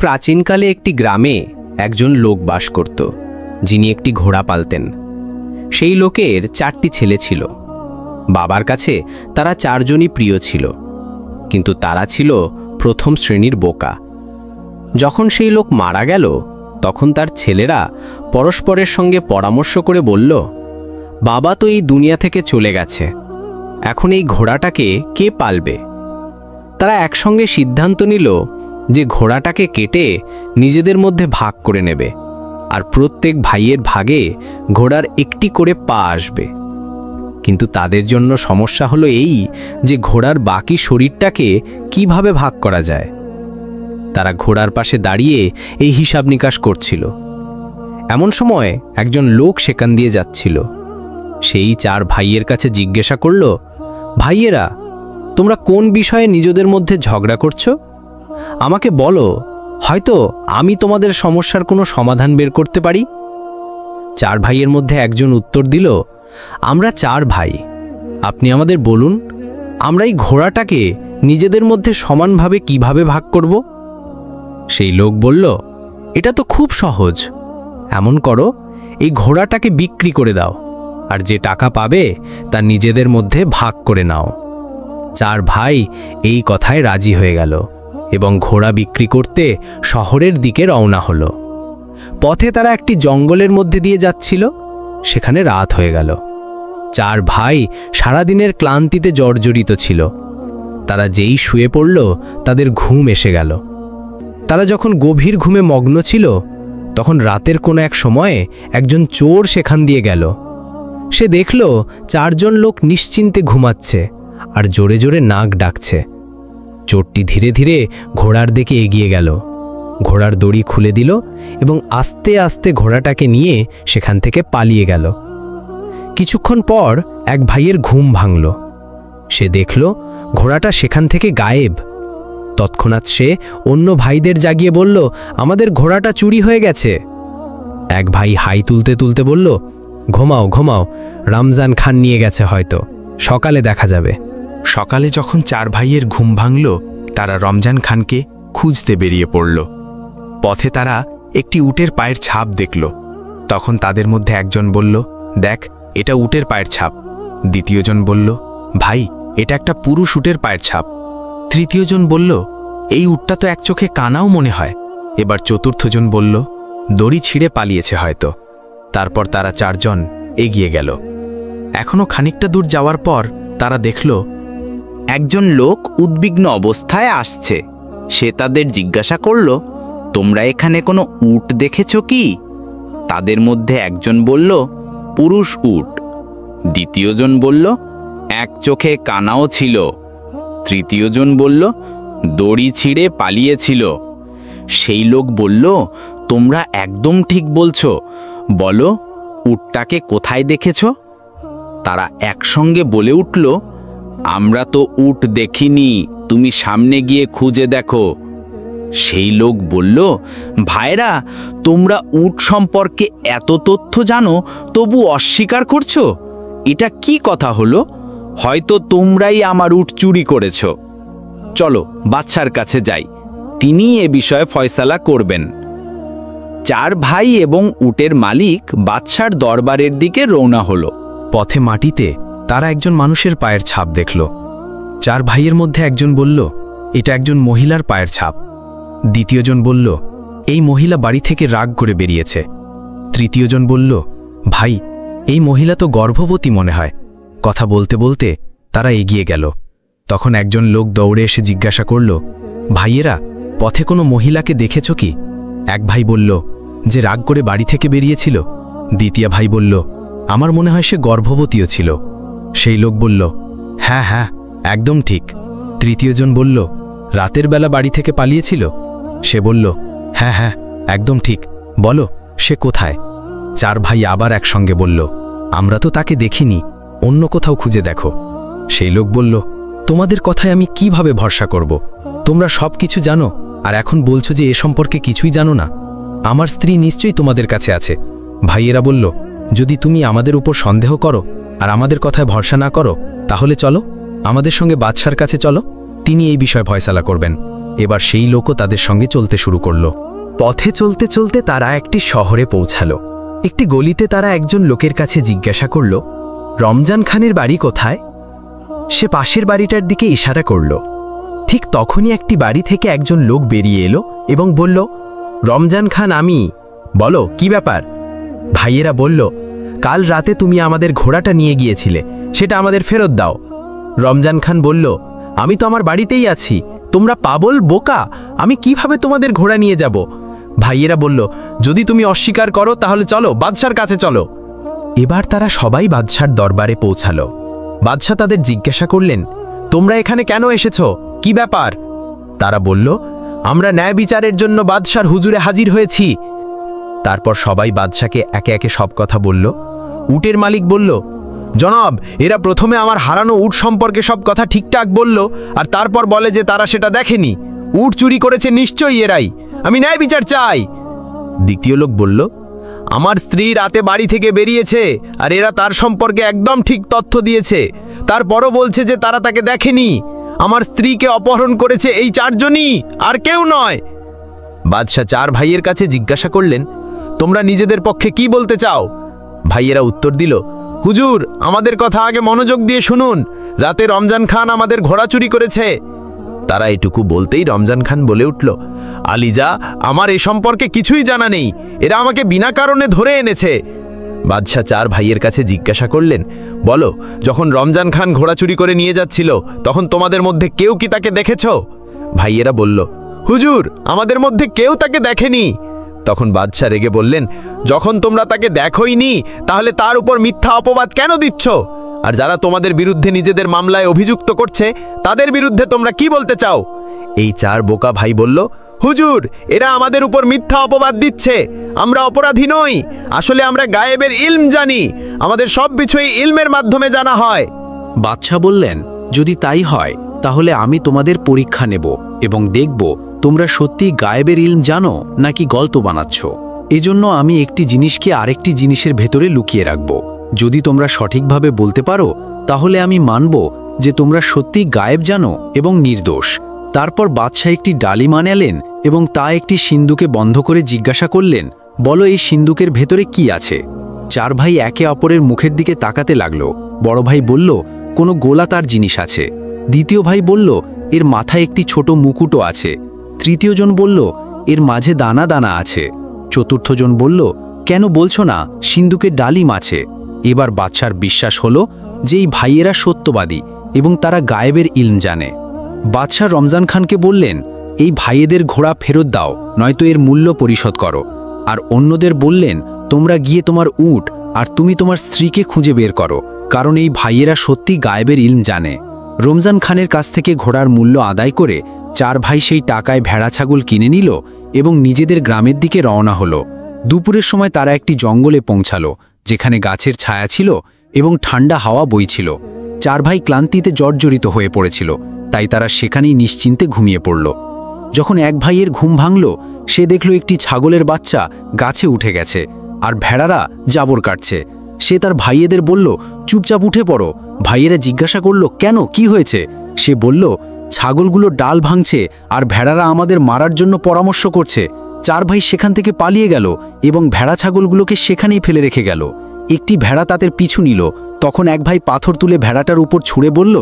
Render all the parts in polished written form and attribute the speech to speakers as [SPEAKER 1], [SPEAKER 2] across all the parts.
[SPEAKER 1] প্রাচীনকালে একটি গ্রামে একজন লোক বাস করত, যিনি একটি ঘোড়া পালতেন। সেই লোকের 4টি ছেলে ছিল। বাবার কাছে তারা 4জনই প্রিয় ছিল, কিন্তু তারা ছিল প্রথম শ্রেণীর বোকা। যখন সেই লোক মারা গেল, তখন তার ছেলেরা পরস্পরের সঙ্গে পরামর্শ করে বলল, বাবা তো এই দুনিয়া থেকে চলে গেছে, এখন এই ঘোড়াটাকে কে পালবে? তারা একসঙ্গে সিদ্ধান্ত নিল যে ঘোড়াটাকে কেটে নিজেদের মধ্যে ভাগ করে নেবে, আর প্রত্যেক ভাইয়ের ভাগে ঘোড়ার একটি করে পা আসবে। কিন্তু তাদের জন্য সমস্যা হলো এই যে ঘোড়ার বাকি শরীরটাকে কিভাবে ভাগ করা যায়। তারা ঘোড়ার পাশে দাঁড়িয়ে এই হিসাব নিকাশ করছিল। এমন সময় একজন লোক সেখান দিয়ে যাচ্ছিল। সেই 4 ভাইয়ের কাছে জিজ্ঞাসা করল, ভাইয়েরা, তোমরা কোন বিষয়ে নিজেদের মধ্যে ঝগড়া করছো? আমাকে বলো, হয়তো আমি তোমাদের সমস্যার কোনো সমাধান বের করতে পারি। 4 ভাইয়ের মধ্যে একজন উত্তর দিল, আমরা 4 ভাই, আপনি আমাদের বলুন, আমরা এই ঘোড়াটাকে নিজেদের মধ্যে সমানভাবে কিভাবে ভাগ করব? সেই লোক বলল, এটা তো খুব সহজ। এমন করো, এই ঘোড়াটাকে বিক্রি করে দাও, আর যে টাকা পাবে তা নিজেদের মধ্যে ভাগ করে নাও। 4 ভাই এই কথায় রাজি হয়ে গেল এবং ঘোড়া বিক্রি করতে শহরের দিকে রওনা হলো। পথে তারা একটি জঙ্গলের মধ্যে দিয়ে যাচ্ছিল। সেখানে রাত হয়ে গেল। 4 ভাই সারাদিনের ক্লান্তিতে জর্জরিত ছিল। তারা যেই শুয়ে পড়ল, তাদের ঘুম এসে গেল। তারা যখন গভীর ঘুমে মগ্ন ছিল, তখন রাতের কোনো এক সময়ে একজন চোর সেখান দিয়ে গেল। সে দেখল 4 জন লোক নিশ্চিন্তে ঘুমাচ্ছে আর জোরে জোরে নাক ডাকছে। চোরটি ধীরে ধীরে ঘোড়ার দিকে এগিয়ে গেল, ঘোড়ার দড়ি খুলে দিল এবং আস্তে আস্তে ঘোড়াটাকে নিয়ে সেখান থেকে পালিয়ে গেল। কিছুক্ষণ পর এক ভাইয়ের ঘুম ভাঙল। সে দেখল ঘোড়াটা সেখান থেকে গায়েব। তৎক্ষণাৎ সে অন্য ভাইদের জাগিয়ে বলল, আমাদের ঘোড়াটা চুরি হয়ে গেছে। এক ভাই হাই তুলতে তুলতে বলল, ঘুমাও ঘুমাও, রমজান খান নিয়ে গেছে, হয়তো সকালে দেখা যাবে।
[SPEAKER 2] সকালে যখন 4 ভাইয়ের ঘুম ভাঙল, তারা রমজান খানকে খুঁজতে বেরিয়ে পড়ল। পথে তারা একটি উটের পায়ের ছাপ দেখল। তখন তাদের মধ্যে একজন বলল, দেখ, এটা উটের পায়ের ছাপ। দ্বিতীয়জন বলল, ভাই, এটা একটা পুরুষ উটের পায়ের ছাপ। তৃতীয়জন বলল, এই উটটা তো এক চোখে কানাও মনে হয়। এবার চতুর্থজন বলল, দড়ি ছিঁড়ে পালিয়েছে হয়তো। তারপর তারা 4 জন এগিয়ে গেল। এখনও খানিকটা দূর যাওয়ার পর তারা দেখল
[SPEAKER 3] একজন লোক উদ্বিগ্ন অবস্থায় আসছে। সে তাদের জিজ্ঞাসা করল, তোমরা এখানে কোনো উট দেখেছ কি? তাদের মধ্যে একজন বলল, পুরুষ উট। দ্বিতীয়জন বলল, এক চোখে কানাও ছিল। তৃতীয়জন বলল, দড়ি ছিঁড়ে পালিয়েছিল। সেই লোক বলল, তোমরা একদম ঠিক বলছো, বলো উটটাকে কোথায় দেখেছ? তারা একসঙ্গে বলে উঠল, আমরা তো উট দেখিনি, তুমি সামনে গিয়ে খুঁজে দেখো। সেই লোক বলল, ভাইরা, তোমরা উট সম্পর্কে এত তথ্য জানো, তবু অস্বীকার করছো? এটা কি কথা হলো? হয়তো তোমরাই আমার উট চুরি করেছ। চলো বাদশার কাছে যাই, তিনি এ বিষয়ে ফয়সালা করবেন। 4 ভাই এবং উটের মালিক বাদশার দরবারের দিকে রওনা হলো।
[SPEAKER 2] পথে মাটিতে তারা একজন মানুষের পায়ের ছাপ দেখল। 4 ভাইয়ের মধ্যে একজন বলল, এটা একজন মহিলার পায়ের ছাপ। দ্বিতীয়জন বলল, এই মহিলা বাড়ি থেকে রাগ করে বেরিয়েছে। তৃতীয়জন বলল, ভাই, এই মহিলা তো গর্ভবতী মনে হয়। কথা বলতে বলতে তারা এগিয়ে গেল। তখন একজন লোক দৌড়ে এসে জিজ্ঞাসা করল, ভাইয়েরা, পথে কোনো মহিলাকে দেখেছ কি? এক ভাই বলল, যে রাগ করে বাড়ি থেকে বেরিয়েছিল। দ্বিতীয় ভাই বলল, আমার মনে হয় সে গর্ভবতীও ছিল। সেই লোক বলল, হ্যাঁ হ্যাঁ, একদম ঠিক। তৃতীয়জন বলল, রাতের বেলা বাড়ি থেকে পালিয়েছিল। সে বলল, হ্যাঁ হ্যাঁ, একদম ঠিক, বলো সে কোথায়? 4 ভাই আবার একসঙ্গে বলল, আমরা তো তাকে দেখিনি, অন্য কোথাও খুঁজে দেখো। সেই লোক বলল, তোমাদের কথায় আমি কিভাবে ভরসা করব? তোমরা সব কিছু জানো, আর এখন বলছো যে এ সম্পর্কে কিছুই জানো না। আমার স্ত্রী নিশ্চয়ই তোমাদের কাছে আছে। ভাইয়েরা বলল, যদি তুমি আমাদের উপর সন্দেহ করো আর আমাদের কথায় ভরসা না করো, তাহলে চলো আমাদের সঙ্গে বাদশার কাছে চলো, তিনি এই বিষয়ে ফয়সালা করবেন। এবার সেই লোকও তাদের সঙ্গে চলতে শুরু করলো। পথে চলতে চলতে তারা একটি শহরে পৌঁছালো। একটি গলিতে তারা একজন লোকের কাছে জিজ্ঞাসা করল, রমজান খানের বাড়ি কোথায়? সে পাশের বাড়িটার দিকে ইশারা করল। ঠিক তখনই একটি বাড়ি থেকে একজন লোক বেরিয়ে এলো এবং বলল, রমজান খান আমি। বলো, কি ব্যাপার? ভাইয়েরা বলল, কাল রাতে তুমি আমাদের ঘোড়াটা নিয়ে গিয়েছিলে, সেটা আমাদের ফেরত দাও। রমজান খান বলল, আমি তো আমার বাড়িতেই আছি, তোমরা পাগল বোকা, আমি কিভাবে তোমাদের ঘোড়া নিয়ে যাব? ভাইয়েরা বলল, যদি তুমি অস্বীকার করো তাহলে চলো, বাদশার কাছে চলো। এবার তারা সবাই বাদশার দরবারে পৌঁছালো। বাদশা তাদের জিজ্ঞাসা করলেন, তোমরা এখানে কেন এসেছো, কি ব্যাপার? তারা বলল, আমরা ন্যায় বিচারের জন্য বাদশার হুজুরে হাজির হয়েছি। তারপর সবাই বাদশাকে একে একে সব কথা বলল। উটের মালিক বলল, জনাব, এরা প্রথমে আমার হারানো উট সম্পর্কে সব কথা ঠিকঠাক বলল, আর তারপর বলে যে তারা সেটা দেখেনি। উট চুরি করেছে নিশ্চয়ই এরাই, আমি ন্যায় বিচার চাই। দ্বিতীয় লোক বলল, আমার স্ত্রী রাতে বাড়ি থেকে বেরিয়েছে আর এরা তার সম্পর্কে একদম ঠিক তথ্য দিয়েছে, তারপরও বলছে যে তারা তাকে দেখেনি। আমার স্ত্রীকে অপহরণ করেছে এই চারজনই, আর কেউ নয়। বাদশাহ চার ভাইয়ের কাছে জিজ্ঞাসা করলেন, তোমরা নিজেদের পক্ষে কি বলতে চাও? ভাইয়েরা উত্তর দিল, হুজুর, আমাদের কথা আগে মনোযোগ দিয়ে শুনুন, রাতে রমজান খান আমাদের ঘোড়া চুরি করেছে। তারা এটুকু বলতেই রমজান খান বলে উঠল, আলিজা, আমার এ সম্পর্কে কিছুই জানা নেই, এরা আমাকে বিনা কারণে ধরে এনেছে। বাদশাহ চার ভাইয়ের কাছে জিজ্ঞাসা করলেন, বলো, যখন রমজান খান ঘোড়া চুরি করে নিয়ে যাচ্ছিল তখন তোমাদের মধ্যে কেউ কি তাকে দেখেছ? ভাইয়েরা বলল, হুজুর, আমাদের মধ্যে কেউ তাকে দেখেনি। তখন বাদশাহ রেগে বললেন, যখন তোমরা তাকে দেখোইনি তাহলে তার উপর মিথ্যা অপবাদ কেন দিচ্ছ? আর যারা তোমাদের বিরুদ্ধে নিজেদের মামলায় অভিযুক্ত করছে তাদের বিরুদ্ধে তোমরা কি বলতে চাও? এই চার বোকা ভাই বলল, হুজুর, এরা আমাদের উপর মিথ্যা অপবাদ দিচ্ছে, আমরা অপরাধী নই, আসলে আমরা গায়েবের ইলম জানি, আমাদের সব কিছুই ইলমের মাধ্যমে জানা হয়।
[SPEAKER 4] বাদশা বললেন, যদি তাই হয় তাহলে আমি তোমাদের পরীক্ষা নেব এবং দেখব তোমরা সত্যি গায়েবের ইলম জানো নাকি গল্প বানাচ্ছ। এজন্য আমি একটি জিনিসকে আরেকটি জিনিসের ভেতরে লুকিয়ে রাখব। যদি তোমরা সঠিকভাবে বলতে পারো তাহলে আমি মানব যে তোমরা সত্যি গায়েব জানো এবং নির্দোষ। তারপর বাদশাহ একটি ডালি আনলেন এবং তা একটি সিন্দুকে বন্ধ করে জিজ্ঞাসা করলেন, বলো, এই সিন্দুকের ভেতরে কি আছে? চার ভাই একে অপরের মুখের দিকে তাকাতে লাগলো। বড় ভাই বলল, কোনো গোলাকার জিনিস আছে। দ্বিতীয় ভাই বলল, এর মাথায় একটি ছোট মুকুটও আছে। তৃতীয় জন বলল, এর মাঝে দানা দানা আছে। চতুর্থ জন বলল, কেন বলছো না সিন্দুকে ডালিম আছে? এবার বাদশার বিশ্বাস হলো যে এই ভাইয়েরা সত্যবাদী এবং তারা গায়েবের ইলম জানে। বাদশাহ রমজান খানকে বললেন, এই ভাইয়েদের ঘোড়া ফেরত দাও, নয়তো এর মূল্য পরিশোধ করো। আর অন্যদের বললেন, তোমরা গিয়ে তোমার উট আর তুমি তোমার স্ত্রীকে খুঁজে বের করো, কারণ এই ভাইয়েরা সত্যি গায়েবের ইলম জানে। রমজান খানের কাছ থেকে ঘোড়ার মূল্য আদায় করে চার ভাই সেই টাকায় ভেড়া ছাগল কিনে নিল এবং নিজেদের গ্রামের দিকে রওনা হলো। দুপুরের সময় তারা একটি জঙ্গলে পৌঁছালো, যেখানে গাছের ছায়া ছিল এবং ঠান্ডা হাওয়া বইছিল। চার ভাই ক্লান্তিতে জর্জরিত হয়ে পড়েছিল, তাই তারা সেখানেই নিশ্চিন্তে ঘুমিয়ে পড়ল। যখন এক ভাইয়ের ঘুম ভাঙল, সে দেখল একটি ছাগলের বাচ্চা গাছে উঠে গেছে আর ভেড়ারা জাবর কাটছে। সে তার ভাইয়েদের বলল, চুপচাপ উঠে পড়ো। ভাইয়েরা জিজ্ঞাসা করল, কেন, কি হয়েছে? সে বলল, ছাগলগুলো ডাল ভাঙছে আর ভেড়ারা আমাদের মারার জন্য পরামর্শ করছে। চার ভাই সেখান থেকে পালিয়ে গেল এবং ভেড়া ছাগলগুলোকে সেখানেই ফেলে রেখে গেল। একটি ভেড়া তাদের পিছু নিল। তখন এক ভাই পাথর তুলে ভেড়াটার উপর ছুঁড়ে বলল,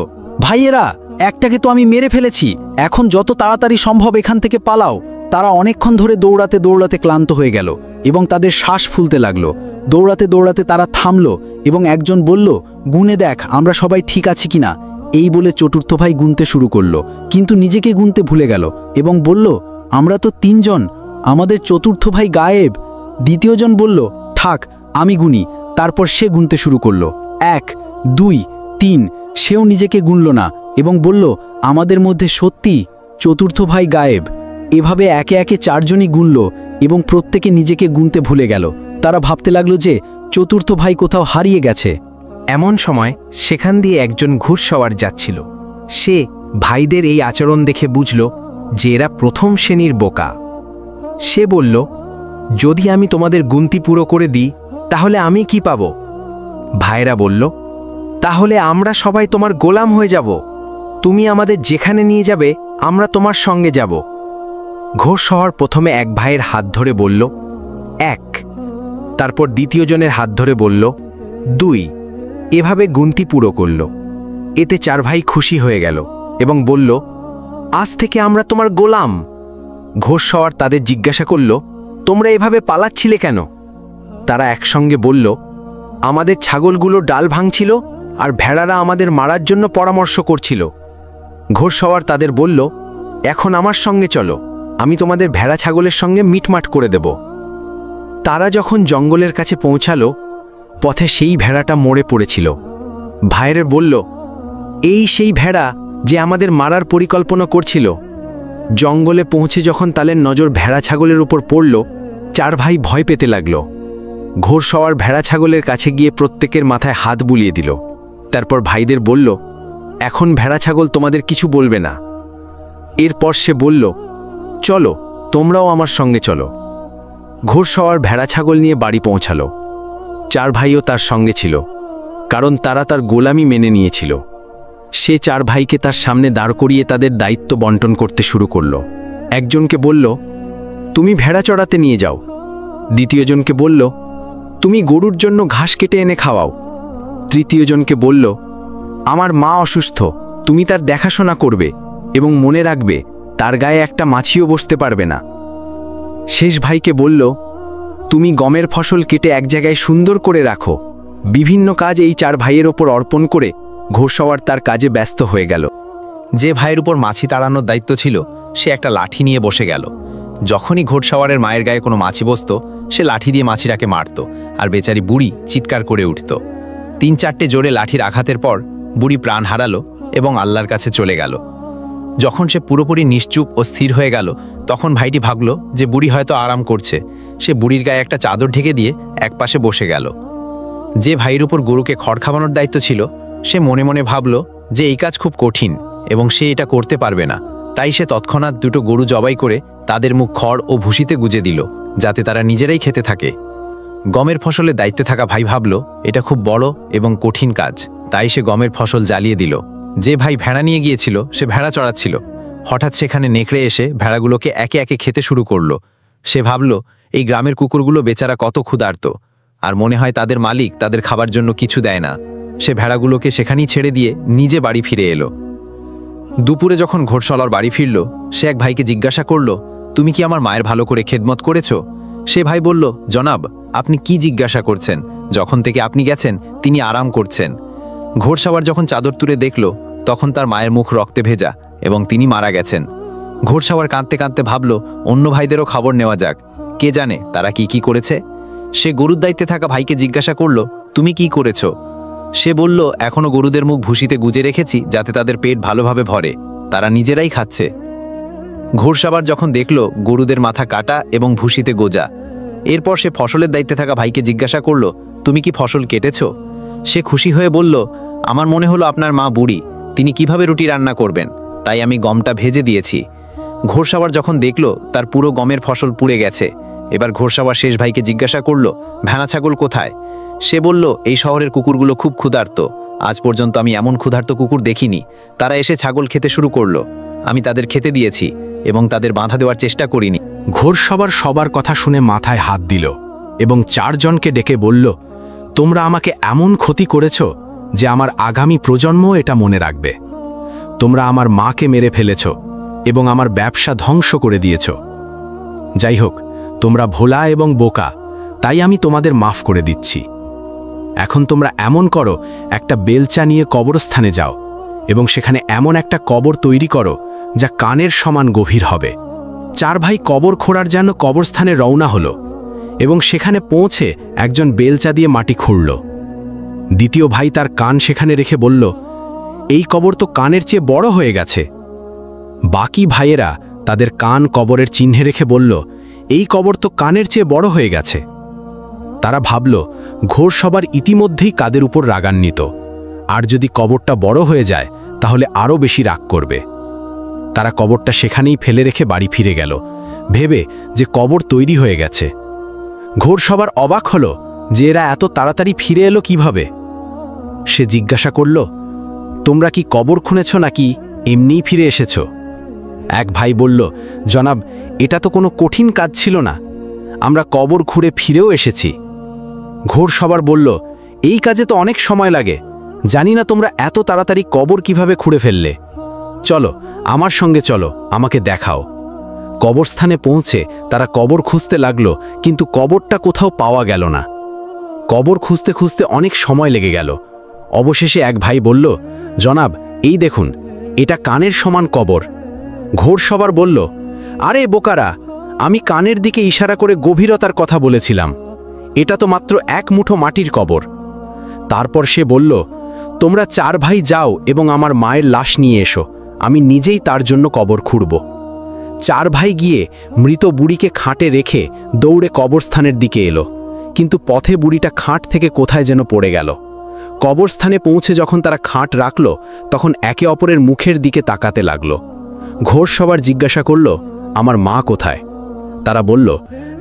[SPEAKER 4] ভাইয়েরা, একটাকে তো আমি মেরে ফেলেছি, এখন যত তাড়াতাড়ি সম্ভব এখান থেকে পালাও। তারা অনেকক্ষণ ধরে দৌড়াতে দৌড়াতে ক্লান্ত হয়ে গেল এবং তাদের শ্বাস ফুলতে লাগলো। দৌড়াতে দৌড়াতে তারা থামল এবং একজন বলল, গুনে দেখ আমরা সবাই ঠিক আছি কিনা। এই বলে চতুর্থ ভাই গুনতে শুরু করলো, কিন্তু নিজেকে গুনতে ভুলে গেল এবং বলল, আমরা তো তিনজন, আমাদের চতুর্থ ভাই গায়েব। দ্বিতীয় জন বলল, থাক আমি গুনি। তারপর সে গুনতে শুরু করলো, 1, 2, 3। সেও নিজেকে গুনল না এবং বলল, আমাদের মধ্যে সত্যি চতুর্থ ভাই গায়েব। এভাবে একে একে চারজনই গুনল এবং প্রত্যেকে নিজেকে গুনতে ভুলে গেল। তারা ভাবতে লাগলো যে চতুর্থ ভাই কোথাও হারিয়ে গেছে।
[SPEAKER 1] এমন সময় সেখান দিয়ে একজন ঘুড়সওয়ার যাচ্ছিল। সে ভাইদের এই আচরণ দেখে বুঝল যে এরা প্রথম শ্রেণীর বোকা। সে বলল, যদি আমি তোমাদের গুনতি পুরো করে দিই তাহলে আমি কি পাব? ভাইরা বলল, তাহলে আমরা সবাই তোমার গোলাম হয়ে যাব। তুমি আমাদের যেখানে নিয়ে যাবে আমরা তোমার সঙ্গে যাব। ঘোড়সওয়ার প্রথমে এক ভাইয়ের হাত ধরে বলল 1, তারপর দ্বিতীয় জনের হাত ধরে বলল 2, এভাবে গুনতি পুরো করল। এতে 4 ভাই খুশি হয়ে গেল এবং বলল, আজ থেকে আমরা তোমার গোলাম। ঘোড়সওয়ার তাদের জিজ্ঞাসা করল, তোমরা এভাবে পালাচ্ছিলে কেন? তারা একসঙ্গে বলল, আমাদের ছাগলগুলো ডাল ভাঙছিল আর ভেড়ারা আমাদের মারার জন্য পরামর্শ করছিল। ঘোড়সওয়ার তাদের বলল, এখন আমার সঙ্গে চলো, আমি তোমাদের ভেড়া ছাগলের সঙ্গে মিটমাট করে দেব। তারা যখন জঙ্গলের কাছে পৌঁছালো, পথে সেই ভেড়াটা মরে পড়েছিল। ভাইয়ের বলল, এই সেই ভেড়া যে আমাদের মারার পরিকল্পনা করছিল। জঙ্গলে পৌঁছে যখন তাদের নজর ভেড়া ছাগলের উপর পড়ল, 4 ভাই ভয় পেতে লাগল। ঘোড়সওয়ার ভেড়া ছাগলের কাছে গিয়ে প্রত্যেকের মাথায় হাত বুলিয়ে দিল। তারপর ভাইদের বলল, এখন ভেড়া ছাগল তোমাদের কিছু বলবে না। এরপর সে বলল, চলো, তোমরাও আমার সঙ্গে চলো। ঘোড়সওয়ার ভেড়া ছাগল নিয়ে বাড়ি পৌঁছালো। 4 ভাইও তার সঙ্গে ছিল, কারণ তারা তার গোলামি মেনে নিয়েছিল। সে 4 ভাইকে তার সামনে দাঁড় করিয়ে তাদের দায়িত্ব বন্টন করতে শুরু করল। একজনকে বলল, তুমি ভেড়া চড়াতে নিয়ে যাও। দ্বিতীয়জনকে বলল, তুমি গরুর জন্য ঘাস কেটে এনে খাওয়াও। তৃতীয়জনকে বলল, আমার মা অসুস্থ, তুমি তার দেখাশোনা করবে এবং মনে রাখবে তার গায়ে একটা মাছিও বসতে পারবে না। শেষ ভাইকে বলল, তুমি গমের ফসল কেটে এক জায়গায় সুন্দর করে রাখো। বিভিন্ন কাজ এই 4 ভাইয়ের ওপর অর্পণ করে ঘোড়সওয়ার তার কাজে ব্যস্ত হয়ে গেল।
[SPEAKER 5] যে ভাইয়ের উপর মাছি তাড়ানোর দায়িত্ব ছিল সে একটা লাঠি নিয়ে বসে গেল। যখনই ঘোড়সওয়ারের মায়ের গায়ে কোনো মাছি বসত, সে লাঠি দিয়ে মাছিটাকে মারত, আর বেচারি বুড়ি চিৎকার করে উঠত। 3-4টে জোরে লাঠির আঘাতের পর বুড়ি প্রাণ হারালো এবং আল্লাহর কাছে চলে গেল। যখন সে পুরোপুরি নিশ্চুপ ও স্থির হয়ে গেল, তখন ভাইটি ভাবল যে বুড়ি হয়তো আরাম করছে। সে বুড়ির গায়ে একটা চাদর ঢেকে দিয়ে একপাশে বসে গেল। যে ভাইয়ের উপর গরুকে খড় খাওয়ানোর দায়িত্ব ছিল, সে মনে মনে ভাবল যে এই কাজ খুব কঠিন এবং সে এটা করতে পারবে না। তাই সে তৎক্ষণাৎ 2টো গরু জবাই করে তাদের মুখ খড় ও ভুসিতে গুজে দিল, যাতে তারা নিজেরাই খেতে থাকে। গমের ফসলের দায়িত্বে থাকা ভাই ভাবল এটা খুব বড় এবং কঠিন কাজ, তাই সে গমের ফসল জ্বালিয়ে দিল। যে ভাই ভেড়া নিয়ে গিয়েছিল সে ভেড়া চড়াচ্ছিল। হঠাৎ সেখানে নেকড়ে এসে ভেড়াগুলোকে একে একে খেতে শুরু করলো। সে ভাবল এই গ্রামের কুকুরগুলো বেচারা কত ক্ষুধার্ত, আর মনে হয় তাদের মালিক তাদের খাবার জন্য কিছু দেয় না। সে ভেড়াগুলোকে সেখানেই ছেড়ে দিয়ে নিজে বাড়ি ফিরে এলো। দুপুরে যখন ঘোড়সওয়ার বাড়ি ফিরল, সে এক ভাইকে জিজ্ঞাসা করল, তুমি কি আমার মায়ের ভালো করে খেদমত করেছো? সে ভাই বলল, জনাব, আপনি কি জিজ্ঞাসা করছেন? যখন থেকে আপনি গেছেন তিনি আরাম করছেন। ঘোড়সওয়ার যখন চাদর তুলে দেখল, তখন তার মায়ের মুখ রক্তে ভেজা এবং তিনি মারা গেছেন। ঘোড়সওয়ার কাঁদতে কাঁদতে ভাবল অন্য ভাইদেরও খবর নেওয়া যাক, কে জানে তারা কি কি করেছে। সে গরুর দায়িত্বে থাকা ভাইকে জিজ্ঞাসা করল, তুমি কি করেছো? সে বলল, এখনো গরুদের মুখ ভুসিতে গুজে রেখেছি যাতে তাদের পেট ভালোভাবে ভরে, তারা নিজেরাই খাচ্ছে। ঘোড়সওয়ার যখন দেখল গরুদের মাথা কাটা এবং ভুসিতে গোজা, এরপর সে ফসলের দায়িত্বে থাকা ভাইকে জিজ্ঞাসা করল, তুমি কি ফসল কেটেছো? সে খুশি হয়ে বলল, আমার মনে হলো আপনার মা বুড়ি, তিনি কিভাবে রুটি রান্না করবেন, তাই আমি গমটা ভেজে দিয়েছি। ঘোড়সওয়ার যখন দেখল তার পুরো গমের ফসল পুড়ে গেছে, এবার ঘোড়সওয়ার শেষ ভাইকে জিজ্ঞাসা করল, ভেড়া ছাগল কোথায়? সে বলল, এই শহরের কুকুরগুলো খুব ক্ষুধার্ত, আজ পর্যন্ত আমি এমন ক্ষুধার্ত কুকুর দেখিনি। তারা এসে ছাগল খেতে শুরু করলো, আমি তাদের খেতে দিয়েছি এবং তাদের বাধা দেওয়ার চেষ্টা করিনি।
[SPEAKER 2] ঘোড়সওয়ার সবার কথা শুনে মাথায় হাত দিল এবং 4 জনকে ডেকে বলল, তোমরা আমাকে এমন ক্ষতি করেছ যে আমার আগামী প্রজন্ম এটা মনে রাখবে। তোমরা আমার মাকে মেরে ফেলেছ এবং আমার ব্যবসা ধ্বংস করে দিয়েছ। যাই হোক, তোমরা ভোলা এবং বোকা, তাই আমি তোমাদের মাফ করে দিচ্ছি। এখন তোমরা এমন করো, একটা বেলচা নিয়ে কবরস্থানে যাও এবং সেখানে এমন একটা কবর তৈরি করো যা কানের সমান গভীর হবে। 4 ভাই কবর খোঁড়ার জন্য কবরস্থানে রওনা হলো এবং সেখানে পৌঁছে একজন বেলচা দিয়ে মাটি খুঁড়ল। দ্বিতীয় ভাই তার কান সেখানে রেখে বলল, এই কবর তো কানের চেয়ে বড় হয়ে গেছে। বাকি ভাইয়েরা তাদের কান কবরের চিহ্নে রেখে বলল, এই কবর তো কানের চেয়ে বড় হয়ে গেছে। তারা ভাবল ঘোড়সওয়ার ইতিমধ্যেই কাদের উপর রাগান্বিত, আর যদি কবরটা বড় হয়ে যায় তাহলে আরও বেশি রাগ করবে। তারা কবরটা সেখানেই ফেলে রেখে বাড়ি ফিরে গেল, ভেবে যে কবর তৈরি হয়ে গেছে। ঘোড়সওয়ার অবাক হলো যে এরা এত তাড়াতাড়ি ফিরে এলো কিভাবে। সে জিজ্ঞাসা করল, তোমরা কি কবর খুঁড়েছ নাকি এমনিই ফিরে এসেছ?
[SPEAKER 4] এক ভাই বলল, জনাব, এটা তো কোনো কঠিন কাজ ছিল না, আমরা কবর খুঁড়ে ফিরেও এসেছি। ঘোড়সওয়ার বলল, এই কাজে তো অনেক সময় লাগে, জানি না তোমরা এত তাড়াতাড়ি কবর কিভাবে খুঁড়ে ফেললে। চলো, আমার সঙ্গে চলো, আমাকে দেখাও। কবরস্থানে পৌঁছে তারা কবর খুঁজতে লাগলো, কিন্তু কবরটা কোথাও পাওয়া গেল না। কবর খুঁজতে খুঁজতে অনেক সময় লেগে গেল। অবশেষে এক ভাই বলল, জনাব, এই দেখুন, এটা কানের সমান কবর। ঘোড়সওয়ার বলল, আরে বোকারা, আমি কানের দিকে ইশারা করে গভীরতার কথা বলেছিলাম, এটা তো মাত্র এক মুঠো মাটির কবর। তারপর সে বলল, তোমরা 4 ভাই যাও এবং আমার মায়ের লাশ নিয়ে এসো, আমি নিজেই তার জন্য কবর খুঁড়ব। 4 ভাই গিয়ে মৃত বুড়িকে খাটে রেখে দৌড়ে কবরস্থানের দিকে এলো, কিন্তু পথে বুড়িটা খাট থেকে কোথায় যেন পড়ে গেল। কবরস্থানে পৌঁছে যখন তারা খাট রাখল, তখন একে অপরের মুখের দিকে তাকাতে লাগল। ঘোড়সওয়ার জিজ্ঞাসা করল, আমার মা কোথায়? তারা বলল,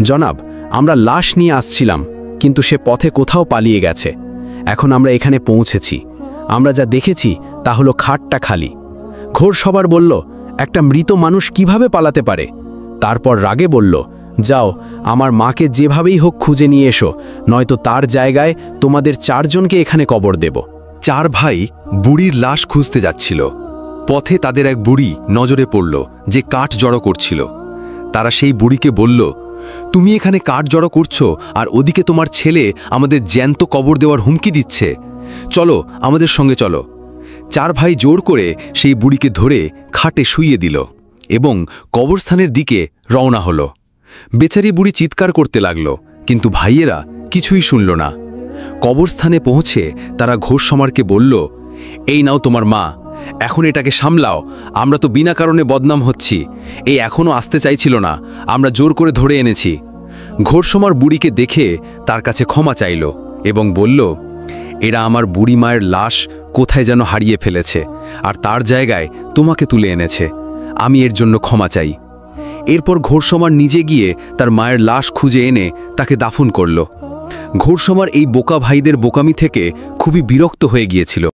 [SPEAKER 4] জনাব, আমরা লাশ নিয়ে আসছিলাম, কিন্তু সে পথে কোথাও পালিয়ে গেছে। এখন আমরা এখানে পৌঁছেছি, আমরা যা দেখেছি তা হলো খাটটা খালি। ঘোড়সওয়ার বলল, একটা মৃত মানুষ কিভাবে পালাতে পারে? তারপর রাগে বলল, যাও, আমার মাকে যেভাবেই হোক খুঁজে নিয়ে এসো, নয়তো তার জায়গায় তোমাদের 4 জনকে এখানে কবর দেব।
[SPEAKER 6] 4 ভাই বুড়ির লাশ খুঁজতে যাচ্ছিল। পথে তাদের এক বুড়ি নজরে পড়ল যে কাঠ জড়ো করছিল। তারা সেই বুড়িকে বলল, তুমি এখানে কাঠ জড়ো করছো আর ওদিকে তোমার ছেলে আমাদের জ্যান্ত কবর দেওয়ার হুমকি দিচ্ছে, চলো আমাদের সঙ্গে চলো। 4 ভাই জোর করে সেই বুড়িকে ধরে খাটে শুইয়ে দিল এবং কবরস্থানের দিকে রওনা হলো। বেচারি বুড়ি চিৎকার করতে লাগল, কিন্তু ভাইয়েরা কিছুই শুনল না। কবরস্থানে পৌঁছে তারা ঘোড়সওয়ারকে বলল, এই নাও তোমার মা, এখন এটাকে সামলাও, আমরা তো বিনা কারণে বদনাম হচ্ছি, এই এখনও আসতে চাইছিল না, আমরা জোর করে ধরে এনেছি। ঘোড়সওয়ার বুড়িকে দেখে তার কাছে ক্ষমা চাইল এবং বলল, এরা আমার বুড়ি মায়ের লাশ কোথায় যেন হারিয়ে ফেলেছে আর তার জায়গায় তোমাকে তুলে এনেছে, আমি এর জন্য ক্ষমা চাই। এরপর ঘোড়সওয়ার নিজে গিয়ে তার মায়ের লাশ খুঁজে এনে তাকে দাফন করল। ঘোড়সওয়ার এই বোকা ভাইদের বোকামি থেকে খুবই বিরক্ত হয়ে গিয়েছিল।